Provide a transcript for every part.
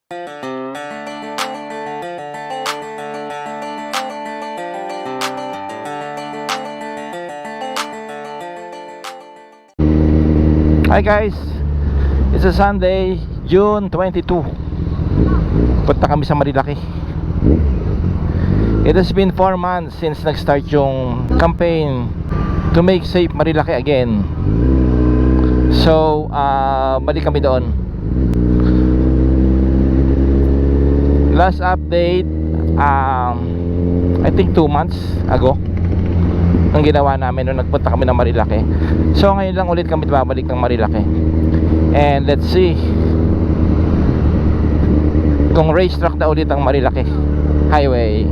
Hi guys, it's a Sunday, June 22. Punta kami sa Marilaki. It has been 4 months since nag-start yung campaign to make safe Marilaki again. So, balik kami doon. Last update, I think 2 months ago ang ginawa namin nung nagpunta kami ng Marilaki. So ngayon lang ulit kami babalik ng Marilaki. And let's see kung racetrack na ulit ang Marilaki Highway.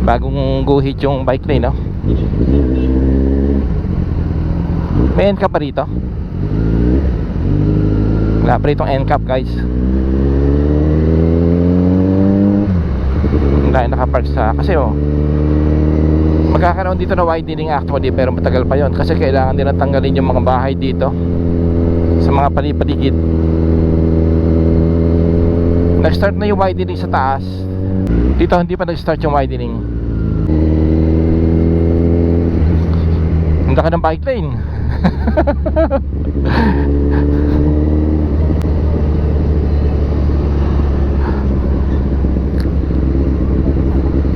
Bagong guhit yung bike lane, no? May end cap pa rito? Wala pa ritong end cap, guys. Hindi nakapark sa, kasi magkakaroon dito na widening actually, pero matagal pa yon kasi kailangan din natanggalin yung mga bahay dito sa mga paligid. Nag-start na yung widening sa taas. Dito hindi pa nag-start yung widening. Ang laki ng bike lane.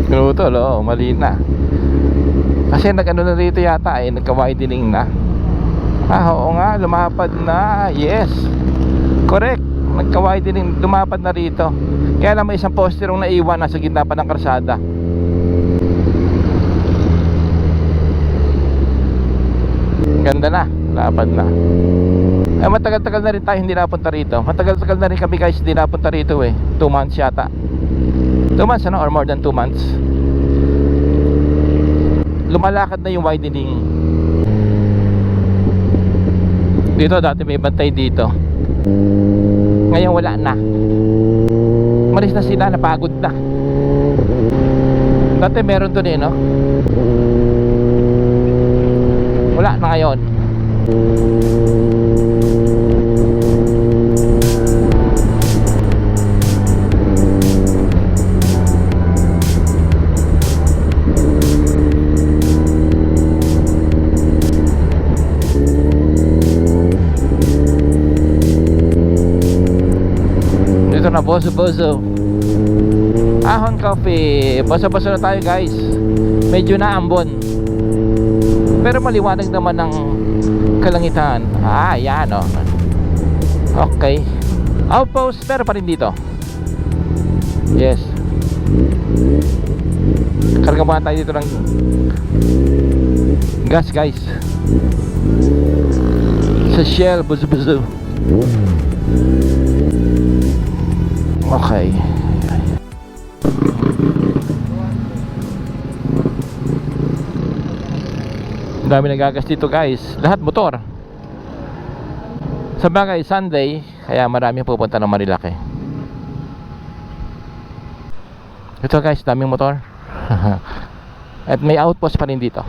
Ganun, mali na. Kasi nag-ano na rito yata nagka-widening na. Oo nga, lumapad na. Yes, correct, nagka-widening, lumapad na rito. Kaya lang may isang poster yung naiwan nasa gitna pa ng karsada. Ganda na, lapad na. Matagal-tagal na rin tayo hindi napunta rito. Matagal-tagal na rin kami guys hindi napunta rito 2 months yata. 2 months or more than 2 months. Lumalakad na yung widening. Dito dati may bantay dito. Ngayon wala na. Malis na sila, napagod na. Dati meron doon no? Wala na ngayon. Na boso Ahon Coffee. Boso na tayo guys. Medyo naambon pero maliwanag naman ng kalangitan. Yan okay. Outpost pero pa rin dito. Yes. Karga muna tayo dito ng gas guys sa Shell. Boso okay. Dami nagagas dito guys. Lahat motor. Sabagay Sunday, kaya maraming pupunta ng Marilaki. Ito guys, daming motor. At may outpost pa rin dito.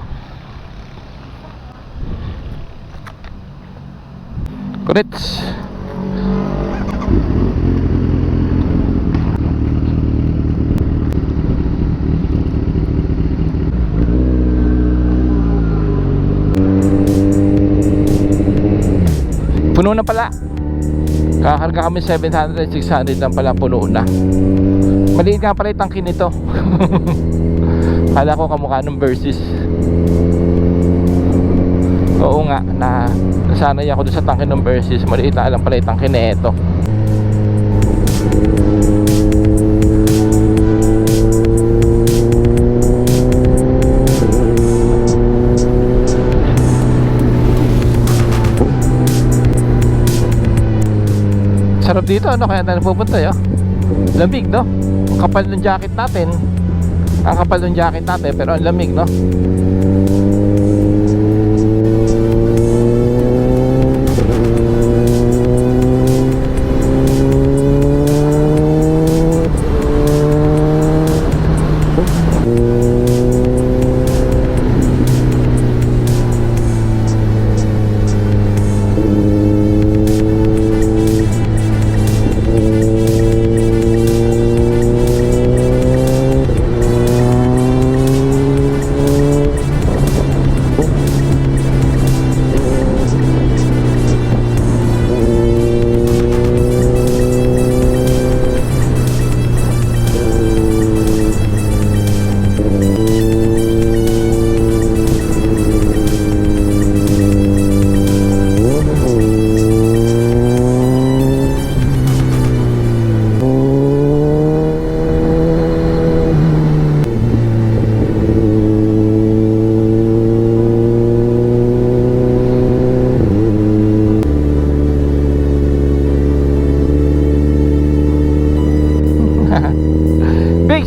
Correct. Puno na pala. Kakarga kami 700, 600 lang pala, puno na. Maliit nga pala yung tangke nito. Kala ko kamukha ng Versys. Oo nga, nasanay ako doon sa tangke ng Versys. Maliit na lang pala yung tangke na ito. Sarap dito, kaya tayo pupunta lamig, no? Ang kapal ng jacket natin. Pero ang lamig, no?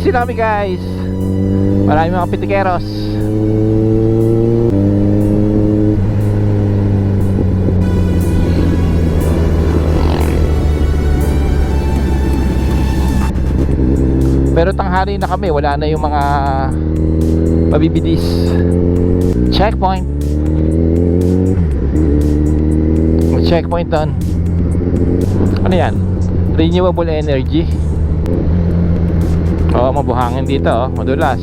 Busy na kami guys. Maraming mga pitikeros. Pero tanghali na kami, wala na yung mga mabibidis. Checkpoint. May checkpoint doon. Ano yan? Renewable energy. Oo, mabuhangin dito, oh. Madulas.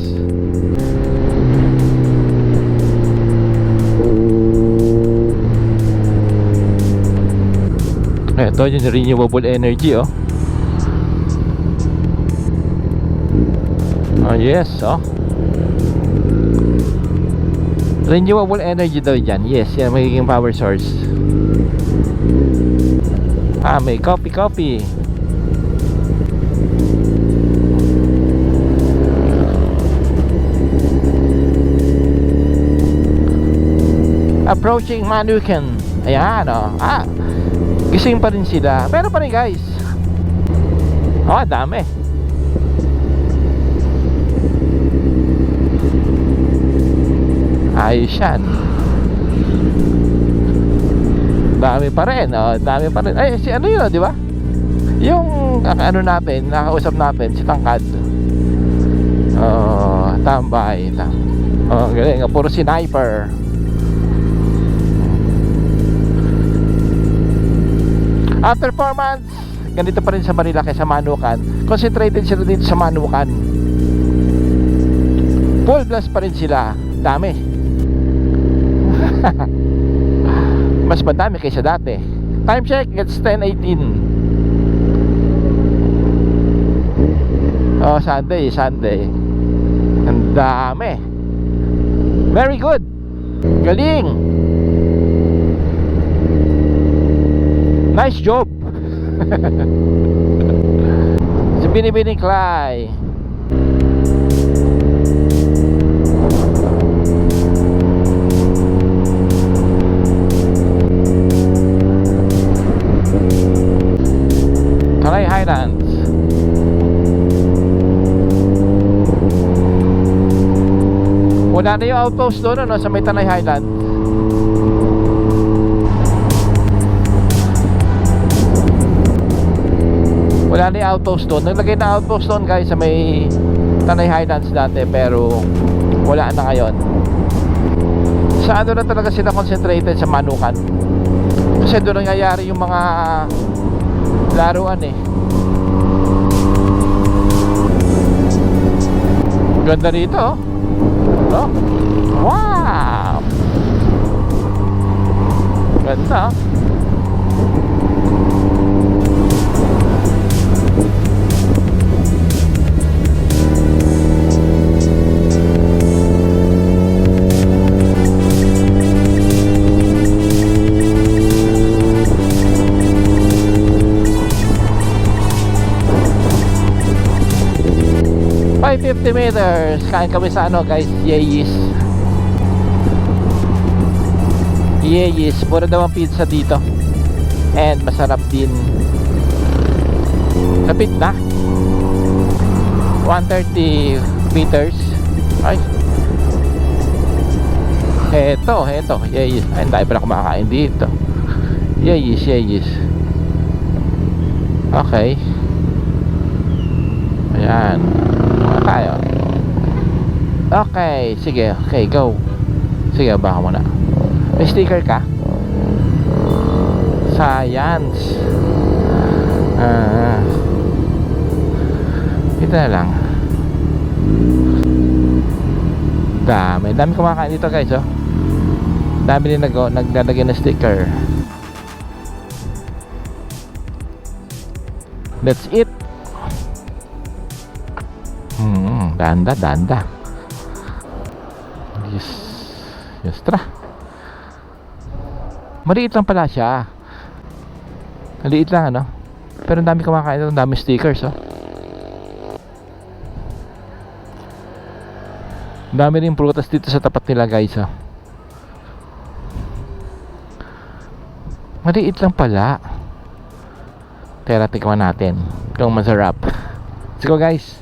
Ito yung renewable energy, oh. Oh yes, oh. Renewable energy daw dyan. Yes, yan magiging power source. Ah, may coffee. Approaching Manukan. Ayan, oh. Ah, gising pa rin sila. Pero pa rin guys. Oh, dami. Ayos yan. Dami pa rin, oh, dami pa rin. Ay, si ano yun, di ba? Yung ano natin, nakausap natin, si Tangkad. Oh, tambay. Oh, galing, puro sniper. After 4 months, ganito pa rin sa Manila kaysa Manukan. Concentrated sila dito sa Manukan. Full blast pa rin sila. Dami. Mas madami kaysa dati. Time check, it's 10:18. Oh, Sunday. Ang dami. Very good. Galing. Nice job. Si Binibining Clay. Tanay Highlands. Wala na yung outpost doon, ano, sa may Tanay Highlands. Wala na yung outpost doon. Naglagay na outpost doon guys sa may Tanay Highlands dati, pero wala na ngayon. Sa ano na talaga sila concentrated, sa Manukan. Kasi doon nangyayari yung mga laruan eh. Ganda dito, oh. Oh. Wow. Ganda, oh. By 50 meters, kain kami sa ano guys, Yeyis. Mura daw ang pizza dito. And masarap din. Lapit na 130 meters. Ay, Heto, Yeyis. Ay, hindi pala kumakain dito. Yeyis. Okay. Ayan. Tayo. Okay, sige. Okay, go. Sige, baka muna. May sticker ka? Science. Ito na lang. Dami kumakain dito guys, oh. Dami din naglalagay na sticker. That's it. Danda. Yes, tra. Maliit lang pala siya. Maliit lang, ano. Pero ang dami kumakain, ang dami stickers, oh. Ang dami rin prutas dito sa tapat nila, guys, oh. Maliit lang pala. Tara, tikman natin kung masarap. Let's go, guys.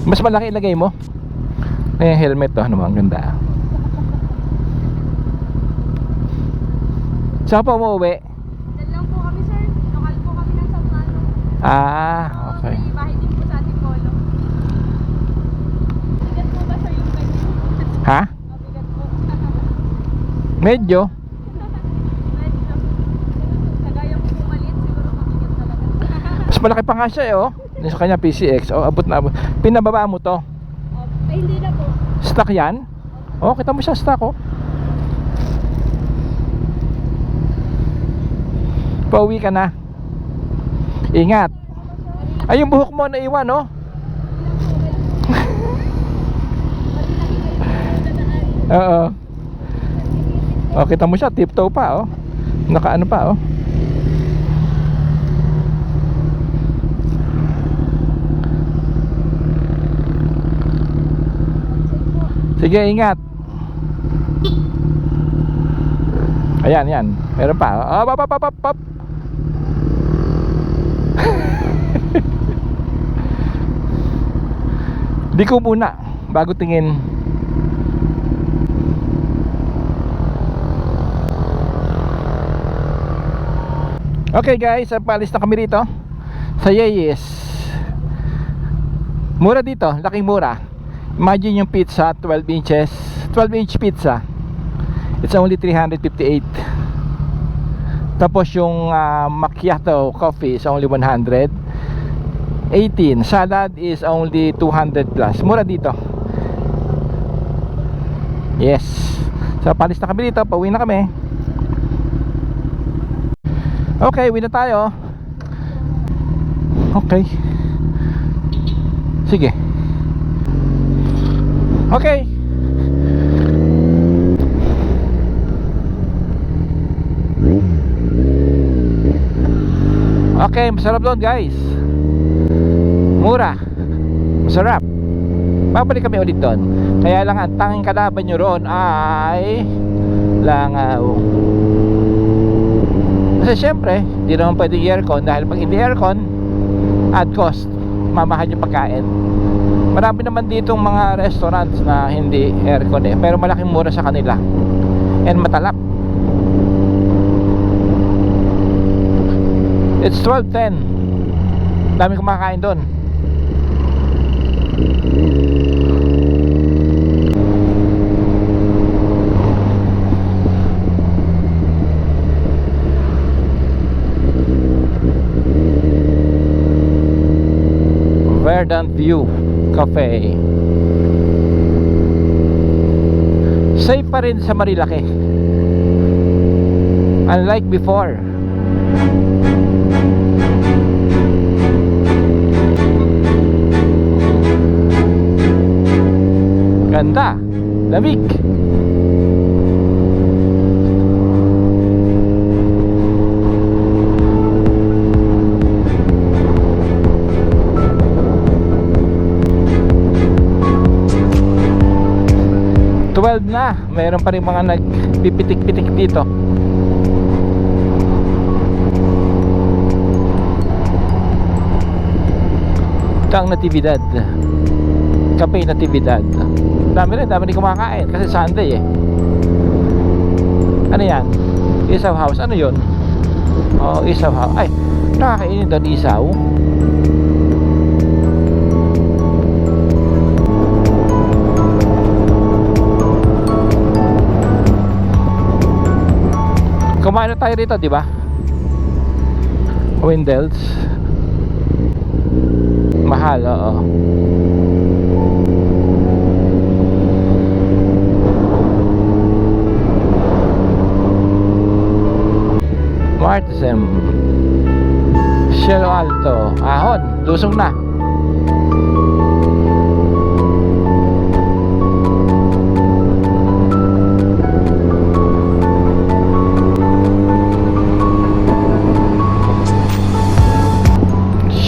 Mas malaki ilagay mo. Helmet to, ano, ang ganda. Saan pa umuwi? Diyan lang po kami, sir. Lokal po kami ng Sampano. Okay. May bahay din po sa ating polo. Bigat po ba, sir, yung ganyan? Ha? Bigat po. Medyo. Medyo. Kagaya po maliit, siguro mabigat talaga. Mas malaki pa nga siya oh. Yung sa kanya PCX. Oh, abot na abot. Pinababa mo to. Ay, hindi na po. Stock yan? Oh, kita mo siya stock oh. Pauwi ka na. Ingat. Ay, yung buhok mo naiwan oh. Oo. Oh, kita mo siya, tiptoe pa oh. Nakaano pa oh. Sige, ingat. Ayan, yan. Meron pa. Oh, pop. Di ko muna bago tingin. Okay guys, paalis na kami rito sa Yeyes. Mura dito, laking mura. Imagine yung pizza, 12 inches 12-inch pizza. It's only 358. Tapos yung macchiato coffee is only 118. Salad is only 200 plus. Mura dito. Yes. So palis na kami dito, pauwi na kami. Okay, uwi na tayo. Okay. Sige. Okay. Okay, masarap doon guys. Mura. Masarap. Babalik kami ulit doon. Kaya lang ang tanging kalaban nyo roon ay langaw. Kasi syempre, di naman pwede aircon. Dahil pag hindi aircon, add cost, mamahal yung pagkain. Marami naman ditong mga restaurants na hindi aircon eh, pero malaking mura sa kanila. And matalap. It's 12:10. Dami kumakain doon. Verdant View Cafe. Safe pa rin sa Marilaki, unlike before. Ganda, lamig. Na, mayroon pa rin mga nagpipitik-pitik dito. Ito ang Natividad, Cafe Natividad. Dami rin kumakain kasi Sunday eh. Ano yan? Isaw House, ano yun? Oh, Isaw House. Ay, nakakainin doon isaw. Kumain na tayo rito, di ba? Wendell's. Mahal, oo. Martisem. Cielo Alto. Ahon, lusong na.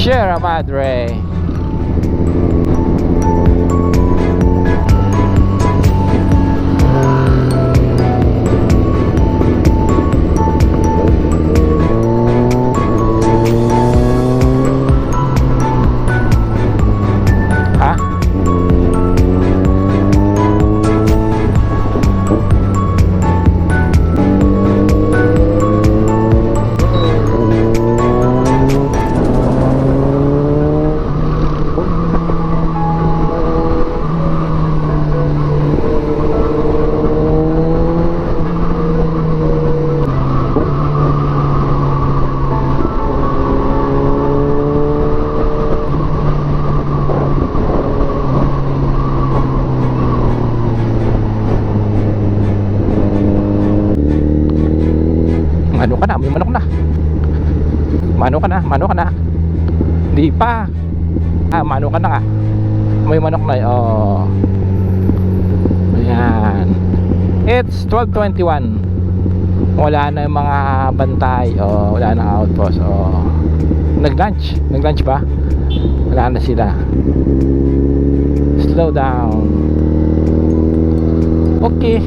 Sierra Madre. Mano ka na, may manok na. Mano ka na, mano ka na. Hindi pa. Mano ka na nga. May manok na. Oh. Ayan. It's 12:21. Wala na yung mga bantay. Oh, wala na outpost. Oh. Nag-lunch. Nag-lunch ba? Wala na sila. Slow down. Okay.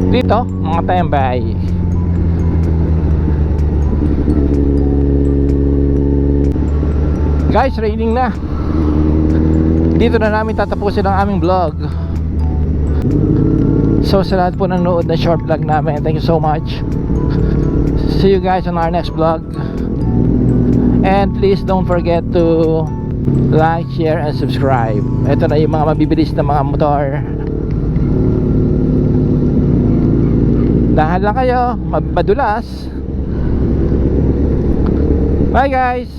Dito, mga tambay. Guys, raining na. Dito na namin tatapusin ang aming vlog. So sa lahat po nanonood na short vlog namin, thank you so much. See you guys on our next vlog. And please don't forget to like, share, and subscribe. Ito na yung mga mabibilis na mga motor. Dahan lang kayo, madulas. Bye guys.